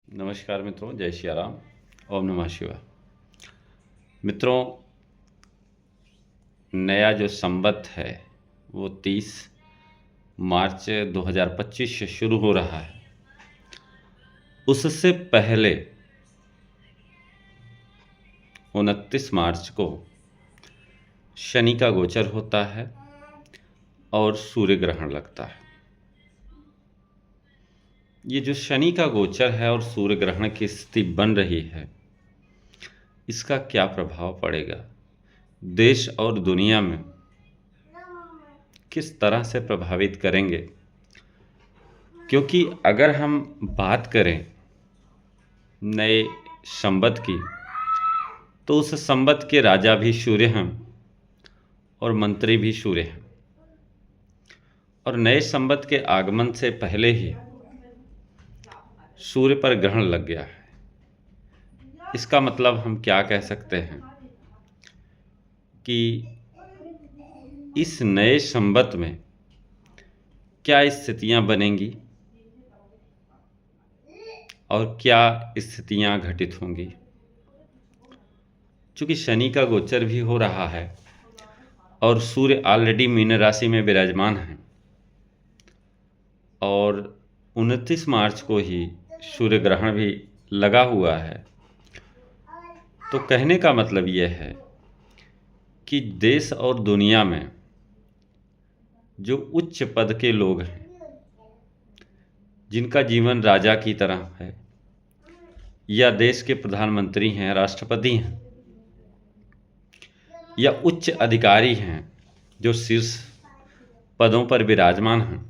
नमस्कार मित्रों, जय श्री राम। ओम नमः शिवाय। मित्रों, नया जो संवत है वो 30 मार्च 2025 से शुरू हो रहा है। उससे पहले 29 मार्च को शनि का गोचर होता है और सूर्य ग्रहण लगता है। ये जो शनि का गोचर है और सूर्य ग्रहण की स्थिति बन रही है, इसका क्या प्रभाव पड़ेगा, देश और दुनिया में किस तरह से प्रभावित करेंगे। क्योंकि अगर हम बात करें नए संवत की, तो उस संवत के राजा भी सूर्य हैं और मंत्री भी सूर्य हैं। और नए संवत के आगमन से पहले ही सूर्य पर ग्रहण लग गया है। इसका मतलब हम क्या कह सकते हैं कि इस नए संवत में क्या स्थितियां बनेंगी और क्या स्थितियां घटित होंगी। चूँकि शनि का गोचर भी हो रहा है और सूर्य ऑलरेडी मीन राशि में विराजमान है और 29 मार्च को ही सूर्य ग्रहण भी लगा हुआ है, तो कहने का मतलब यह है कि देश और दुनिया में जो उच्च पद के लोग हैं, जिनका जीवन राजा की तरह है, या देश के प्रधानमंत्री हैं, राष्ट्रपति हैं, या उच्च अधिकारी हैं जो शीर्ष पदों पर विराजमान हैं,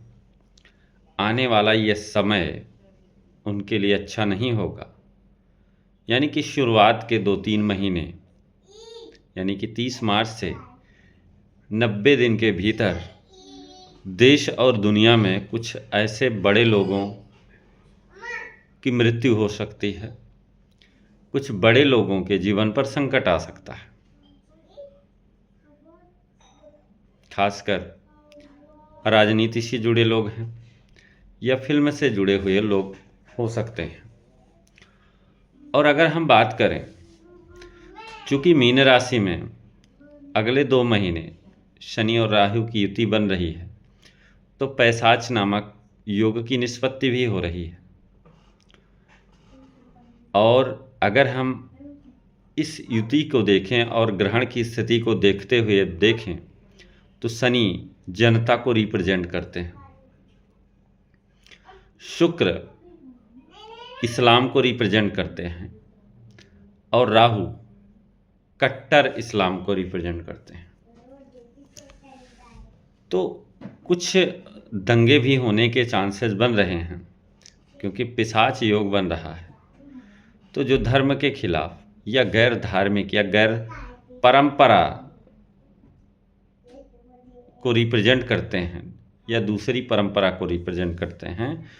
आने वाला यह समय उनके लिए अच्छा नहीं होगा। यानी कि शुरुआत के 2-3 महीने, यानी कि 30 मार्च से 90 दिन के भीतर देश और दुनिया में कुछ ऐसे बड़े लोगों की मृत्यु हो सकती है, कुछ बड़े लोगों के जीवन पर संकट आ सकता है। खासकर राजनीति से जुड़े लोग हैं या फिल्म से जुड़े हुए लोग हो सकते हैं। और अगर हम बात करें, चूँकि मीन राशि में अगले 2 महीने शनि और राहु की युति बन रही है, तो पैशाच नामक योग की निष्पत्ति भी हो रही है। और अगर हम इस युति को देखें और ग्रहण की स्थिति को देखते हुए देखें, तो शनि जनता को रिप्रेजेंट करते हैं, शुक्र इस्लाम को रिप्रेजेंट करते हैं और राहु कट्टर इस्लाम को रिप्रेजेंट करते हैं। तो कुछ दंगे भी होने के चांसेस बन रहे हैं, क्योंकि पिशाच योग बन रहा है। तो जो धर्म के खिलाफ या गैर धार्मिक या गैर परंपरा को रिप्रेजेंट करते हैं या दूसरी परंपरा को रिप्रेजेंट करते हैं,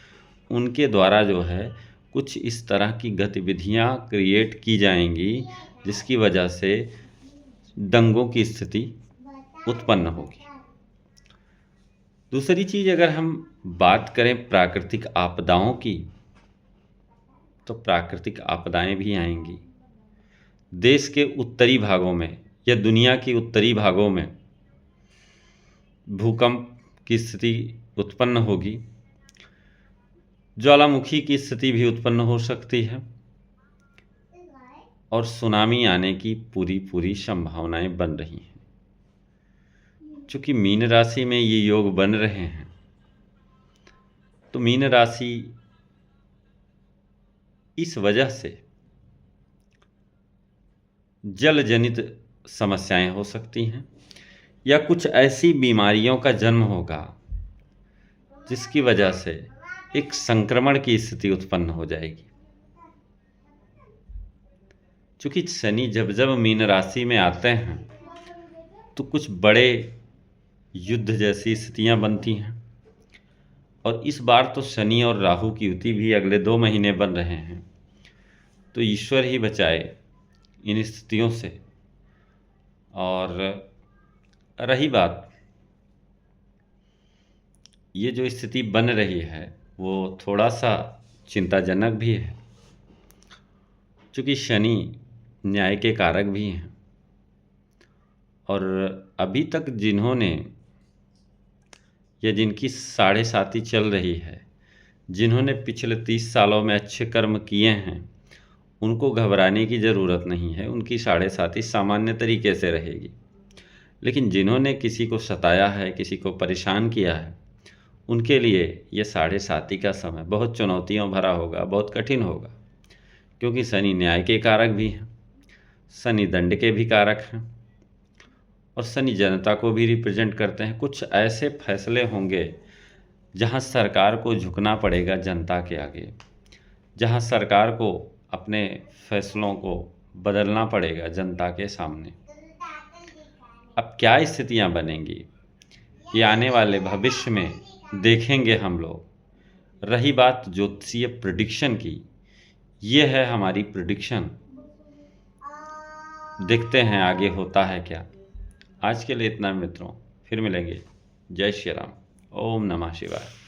उनके द्वारा जो है कुछ इस तरह की गतिविधियां क्रिएट की जाएंगी, जिसकी वजह से दंगों की स्थिति उत्पन्न होगी। दूसरी चीज़, अगर हम बात करें प्राकृतिक आपदाओं की, तो प्राकृतिक आपदाएं भी आएंगी। देश के उत्तरी भागों में या दुनिया के उत्तरी भागों में भूकंप की स्थिति उत्पन्न होगी, ज्वालामुखी की स्थिति भी उत्पन्न हो सकती है और सुनामी आने की पूरी संभावनाएं बन रही हैं। चूँकि मीन राशि में ये योग बन रहे हैं, तो मीन राशि इस वजह से जल जनित समस्याएं हो सकती हैं या कुछ ऐसी बीमारियों का जन्म होगा जिसकी वजह से एक संक्रमण की स्थिति उत्पन्न हो जाएगी। चूँकि शनि जब जब मीन राशि में आते हैं, तो कुछ बड़े युद्ध जैसी स्थितियां बनती हैं। और इस बार तो शनि और राहु की युति भी अगले 2 महीने बन रहे हैं, तो ईश्वर ही बचाए इन स्थितियों से। और रही बात, ये जो स्थिति बन रही है वो थोड़ा सा चिंताजनक भी है, चूँकि शनि न्याय के कारक भी हैं, और अभी तक जिन्होंने या जिनकी साढ़े साती चल रही है, जिन्होंने पिछले 30 सालों में अच्छे कर्म किए हैं, उनको घबराने की ज़रूरत नहीं है। उनकी साढ़े साती सामान्य तरीके से रहेगी। लेकिन जिन्होंने किसी को सताया है, किसी को परेशान किया है, उनके लिए ये साढ़े साती का समय बहुत चुनौतियों भरा होगा, बहुत कठिन होगा। क्योंकि शनि न्याय के कारक भी हैं, शनि दंड के भी कारक हैं, और शनि जनता को भी रिप्रेजेंट करते हैं। कुछ ऐसे फैसले होंगे जहां सरकार को झुकना पड़ेगा जनता के आगे, जहां सरकार को अपने फैसलों को बदलना पड़ेगा जनता के सामने। अब क्या स्थितियां बनेंगी, ये आने वाले भविष्य में देखेंगे हम लोग। रही बात ज्योतिषीय प्रिडिक्शन की, ये है हमारी प्रिडिक्शन। देखते हैं आगे होता है क्या। आज के लिए इतना मित्रों, फिर मिलेंगे। जय श्री राम। ओम नमः शिवाय।